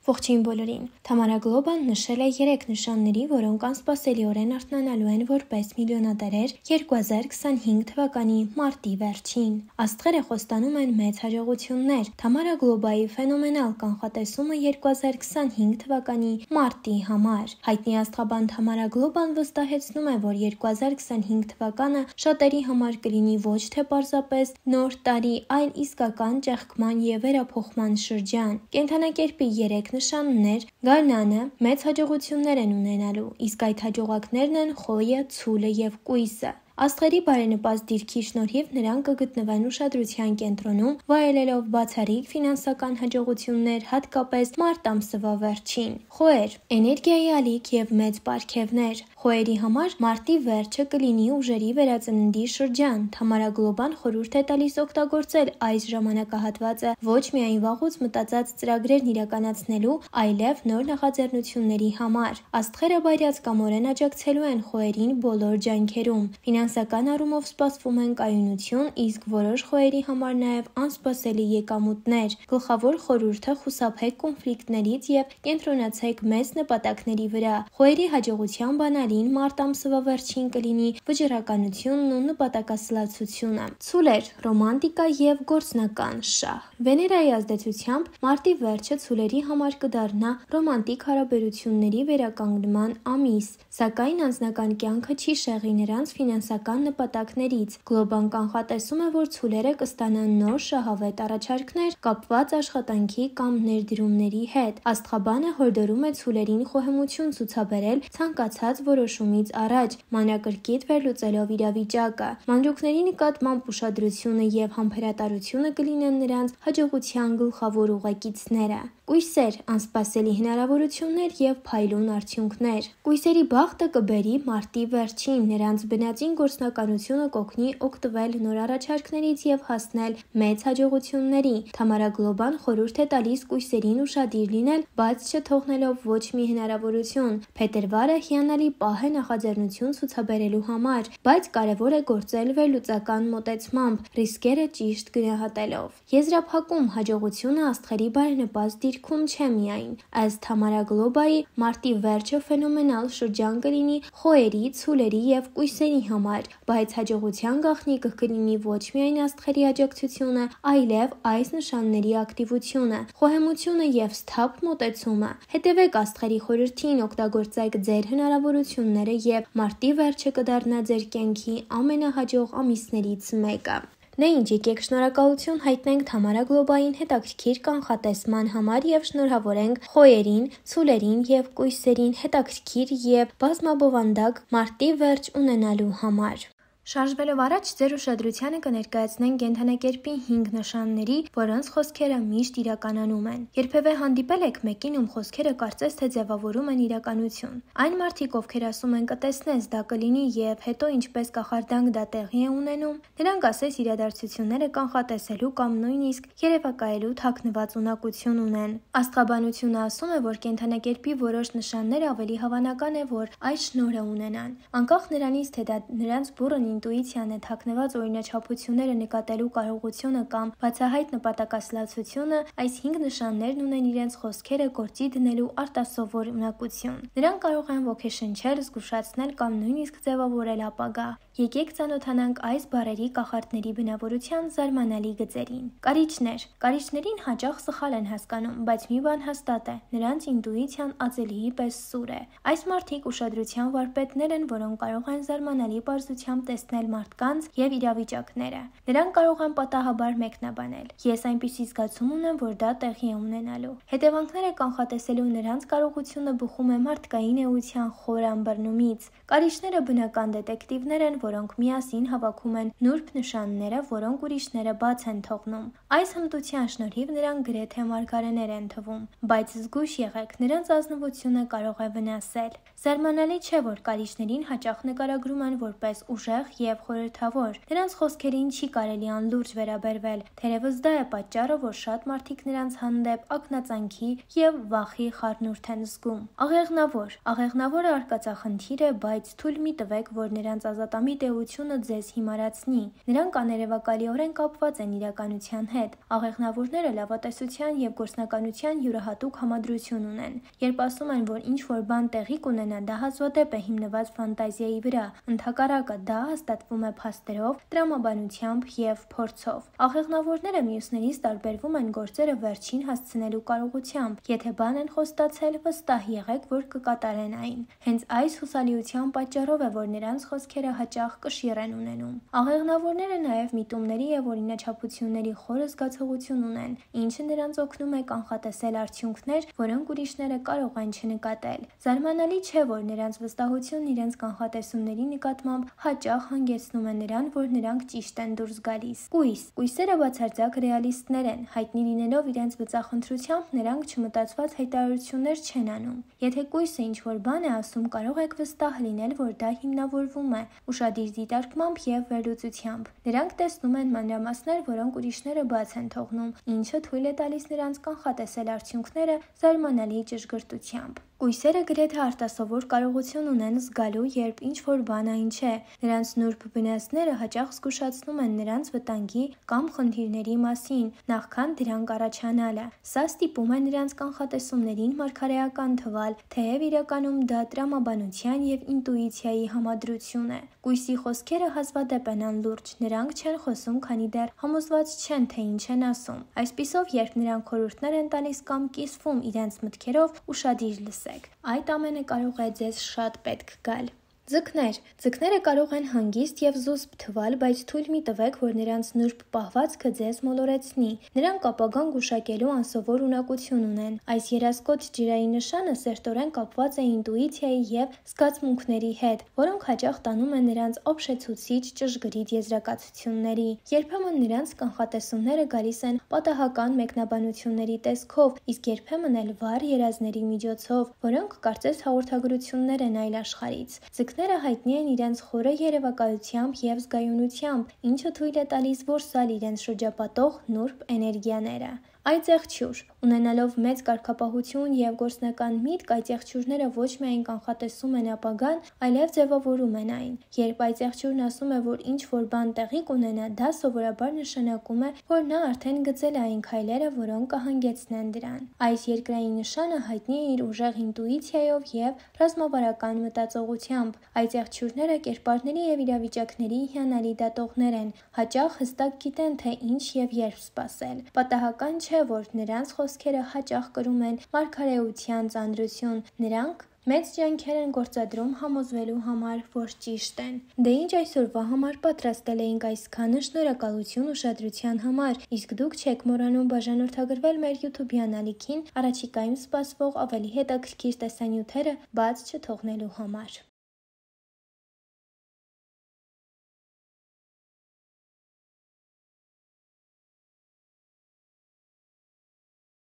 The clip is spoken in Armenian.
Ողջույն բոլորին։ Թամարա Գլոբան նշել է 3 նշանների, որոնք անսպասելիորեն արթնանալու են որպես միլիոնադերեր 2025 թվականի մարտի վերջին։ Աստղերը խոստանում են մեծ հաջողություններ։ Թամարա Գլոբայի ֆենոմենալ կանխատեսումը 2025 թվականի մարտի համար։ Հայտնի աստղաբան Թամարա Գլոբան վստահեցնում է, որ 2025 թվականը շատերի համար կլինի ոչ թե պարզապես նոր տարի, այլ իսկական ճեղքման և վերափոխման շրջան։ Կենդանակերպի 3 նշաններ գարնանը մեծ հաջողություններ են ունենալու, իսկ այդ հաջողակներն են խոյը, ցուլը և կույսը։ Աստղերի բարենպաստ դիրքի շնորհիվ նրանք կգտնվեն ուշադրության կենտրոնում, վայելելով բացառիկ ֆինանսական հաջողություններ, հատկապես մարտ ամսվա վերջին։ Խոյեր՝ էներգիայի ալիք և մեծ պարգևներ։ Խոյերի համար մարտի վերջը կլինի ուժերի վերածննդի շրջան։ Թամարա Գլոբան խորհուրդ է տալիս օգտագործել այս ժամանակահատվածը ոչ միայն վաղուց մտածած ծրագրերն իրականացնելու, այլև նոր նախաձեռնությունների համար։ Աստղերը բայրացկամորեն աջակցելու են խոյերին բոլոր ջանքերում։ Ֆինանսական առումով սպասվում են կայունություն, իսկ որոշ խոյերի համար նաև անսպասելի եկամուտներ։ Գլխավոր խորհուրդը՝ խուսափեք կոնֆլիկտներից և կենտրոնացեք մեծ նպատակների վրա։ Խոյերի հաջողության բանալին մարտ ամսվա վերջին կլինի վճռականությունն ու նպատակասլացությունը։ Ցուլեր՝ ռոմանտիկա և գործնական շահ։ Վեներայի ազդեցությամբ մարտի վերջը ցուլերի համար կդառնա ռոմանտիկ հարաբերությունների վերականգնման ամիս, սակայն անձնական կյանքը չի շեղի նրանց ֆինանսական նպատակներից։ Գլոբան կանխատեսում է, որ ցուլերը կստանան նոր շահավետ առաջարկներ կապված աշխատանքի կամ ներդրումների հետ։ Աստղաբանը հորդորում է ցուլերին խոհեմություն ցուցաբերել ցանկացած որոշումից առաջ, մանրակրկիտ վերլուծելով իրավիճակը։ Մանրուքների նկատմամբ ուշադրությունը և համբերատարությունը կլինեն նրանց հաջողության գլխավոր ուղեկիցները։ Կույսեր՝ անսպասելի հնարավորություններ և փայլուն արդյունքներ։ Կույսերի բախտը կբերի մարտի վերջին, նրանց բնածին գործնականությունը կօգնի օգտվել նոր առաջարկներից և հասնել մեծ հաջողությունների։ Թամարա Գլոբան խորհուրդ է տալիս կույսերին ուշադիր լինել, բաց չթողնելով ոչ մի հնարավորություն։ Փետրվարը հիանալի պահ է նախաձեռնություն ցուցաբերելու համար, բայց կարևոր է գործել վերլուծական մոտեցմամբ, ռիսկերը ճիշտ գնահատելով։ Եզրափակում՝ հաջողությունը աստղերի բարենպաստ դիրքում չէ միայն։ Ըստ Թամարա Գլոբայի, մարտի վերջը ֆենոմենալ շրջան կլինի խոյերի, ցուլերի և կույսերի համար, բայց հաջողության գաղտնիքը կլինի ոչ միայն աստղերի աջակցությունը, այլև այս նշանների ակտիվությունը, խոհեմությունը և սթափ մոտեցումը։ Հետևեք աստղերի խորհրդին, օգտագործեք ձեր հնարավորությունները և մարտի վերջը կդառնա ձեր կյանքի ամենահաջող ամիսներից մեկը։ Դե ինչ, եկեք շնորհակալություն հայտնենք Թամարա Գլոբային հետաքրքիր կանխատեսման համար և շնորհավորենք խոյերին, ցուլերին և կույսերին հետաքրքիր և բազմաբովանդակ մարտի վերջ ունենալու համար։ Շարժվելով առաջ, ձեր ուշադրությանը կներկայացնենք կենդանակերպի 5 նշանների, որոնց խոսքերը միշտ իրականանում են։ Երբևէ հանդիպել եք մեկին, ում խոսքերը կարծես թե ձևավորում են իրականություն։ Այն մարդիկ, ովքեր ասում են կտեսնես, դա կլինի և հետո ինչպես կախարդանք դա տեղի է ունենում։ Նրանք ասես իրադարձությունները կանխատեսելու կամ նույնիսկ երևակայելու թաքնված ունակություն ունեն։ Աստղաբանությունը ասում է, որ կենդանակերպի որոշ նշաններ ավելի հավանական է, որ այս շնորհը ունենան։ Անկախ նրանից, թե դա նրանց բուռն ինտուիցիան է, թաքնված օրինաչափությունները նկատելու կարողությունը կամ բացահայտ նպատակասլացությունը, այս 5 նշաններն ունեն իրենց խոսքերը գործի դնելու արտասովոր ունակություն։ Նրանք կարող են ոգեշնչել, զգուշացնել կամ նույնիսկ ձևավորել ապագա։ Եկեք ծանոթանանք այս բառերի կախարդների բնավորության զարմանալի գծերին։ Կարիճներ։ Կարիճներին հաճախ սխալ են հասկանում, բայց մի բան հաստատ է՝ նրանց ինտուիցիան ածելիի պես սուր է։ Այս մարդիկ ուշադրության վարպետներ են, որոնք կարող են զարմանալի պարզությամբ տեսնել մարդկանց և իրավիճակները։ Նրանք կարող են պատահաբար մեկնաբանել։ Ես այնպիսի զգացում ունեմ, որ դա տեղի է ունենալու։ Հետևանքները կանխատեսելու նրանց կարողությունը բխում է մարդկային էության խոր ըմբռնումից։ Կարիճները բնական դետեկտիվներ են, որոնք միասին հավաքում են նուրբ նշանները, որոնք ուրիշները բաց են թողնում։ Այս հմտության շնորհիվ նրանք գրեթե մարգարեներ են թվում։ Բայց զգույշ եղեք, նրանց ազնվությունը կարող է վնասել։ Զարմանալի չէ, որ կարիճներին հաճախ նկարագրում են որպես ուժեղ և խորհրդավոր։ Նրանց խոսքերին չի կարելի անլուրջ վերաբերվել, թերևս դա է պատճառը, որ շատ մարդիկ նրանց հանդեպ ակնածանքի և վախի խառնուրդ են զգում։ Աղեղնավոր։ Աղեղնավորը արկածախնդիր է, բայց թույլ մի տվեք, որ նրանց ազատամիտ տեությունը ձեզ հիմարացնի։ Նրանք աներևակայորեն կապված են իրականության հետ։ Աղեղնավորները լավատեսության եւ գործնականության յուրահատուկ համադրություն ունեն։ Երբ ասում են, որ ինչ-որ բան տեղի կունենա, դա հազվադեպ է հիմնված ֆանտազիայի վրա, ընդհակառակը դա հաստատվում է փաստերով, տրամաբանությամբ եւ փորձով։ Աղեղնավորները մյուսներից տարբերվում են գործերը վերջին հասցնելու կարողությամբ։ Եթե բան են խոստացել, վստահ եղեք, որ կկատարեն այն։ Հենց այս հուսալիության պատճառով է, որ նրանց խոսքերը հաճախ կշիռ են ունենում։ Աղեղնավորները նաև միտումների եւ օրինաչափությունների խորը զգացողություն ունեն, ինչը նրանց օգնում է կանխատեսել արդյունքներ, որոնք ուրիշները կարող են չնկատել։ Զարմանալի չէ, որ նրանց վստահությունն իրենց կանխատեսումների նկատմամբ հաճախ հանգեցնում է նրան, որ նրանք ճիշտ են դուրս գալիս։ Կույսերը բացարձակ ռեալիստներ են, հայտնի լինելով իրենց բծախնդրությամբ, նրանք չմտածված հայտարարություններ չեն անում։ Եթե կույսը ինչ-որ բան է ասում, կարող եք վստահ լինել, որ դա հիմնավորվում է ուշադիր դիտարկմամբ եւ վերլուծությամբ։ Նրանք տեսնում են մանրամասներ, որոնք ուրիշները բաց են թողնում, ինչը թույլ է տալիս նրանց կանխատեսել արդյունքները զարմանալի ճշգրտությամբ։ Կույսերը գրեթե արտասովոր կարողություն ունեն զգալու, երբ ինչ-որ բան այն չէ։ Նրանց նուրբ բնածները հաճախ զգուշացնում են նրանց վտանգի կամ խնդիրների մասին, նախքան դրանք առաջանալը։ Սա ստիպում է նրանց կանխատեսումներին մարգարեական թվալ, թեև իրականում դա տրամաբանության եւ ինտուիցիայի համադրություն է։ Կույսի խոսքերը հազվադեպ են անլուրջ, նրանք չեն խոսում, քանի դեռ համոզված չեն, թե ինչ են ասում։ Այսպիսով, երբ նրանք խորհուրդներ են տալիս կամ կիսվում իրենց մտքերով, ուշադիր լսեք։ Այդ ամենը կարող է ձեզ շատ պետք գալ։ Ձկները կարող են հանգիստ եւ զուսպ թվալ, բայց թույլ մի տվեք, որ նրանց նուրբ պահվածքը ձեզ մոլորեցնի։ Նրանք ապագան գուշակելու անսովոր ունակություն ունեն։ Այս երասկոտ ջրային նշանը սերտորեն կապված է ինտուիցիայի եւ զգացմունքների հետ, որոնք հաճախ տանում են նրանց ապշեցուցիչ ճշգրիտ եզրակացությունների։ Երբեմն նրանց կանխատեսումները գալիս են պատահական մեկնաբանությունների տեսքով, իսկ երբեմն էլ վառ երազների միջոցով, որոնք կարծես հաղորդագրություններ են այլ աշխարհից։ Ձկները հայտնի են իրենց խորը երևակայությամբ եւ զգայունությամբ, ինչը թույլ է տալիս որսալ իրենց շրջապատող նուրբ էներգիաները։ Այծեղչյուր։ Ունենալով մեծ կարգապահություն եւ գործնական միտք, այծեղչյուրները ոչ միայն կանխատեսում են ապագան, այլև ձևավորում են այն։ Երբ այծեղչյուրն ասում է, որ ինչ-որ բան տեղի կունենա, դա սովորաբար նշանակում է, որ նա արդեն գծել է այն քայլերը, որոնք կհանգեցնեն դրան։ Այս երկրային նշանը հայտնի է իր ուժեղ ինտուիցիայով եւ ռազմավարական մտածողությամբ։ Այծեղչյուրները կերպարների եւ իրավիճակների հիանալի դատողներ են, հաճախ հստակ գիտեն, թե ինչ եւ երբ սպասել։ Պատահական չէ, որ նրանց խոսքերը հաճախ կրում են մարգարեության ծանրություն։ Նրանք մեծ ջանքեր են գործադրում համոզվելու համար, որ ճիշտ են։ Դե ինչ այսօրվա համար պատրաստել էինք այսքանը, շնորհակալություն ուշադրության համար, իսկ դուք չեք մոռանում բաժանորդագրվել մեր YouTube-յան ալիքին առաջիկայում սպասվող ավելի հետաքրքիր տեսանյութերը բաց չթողնելու համար։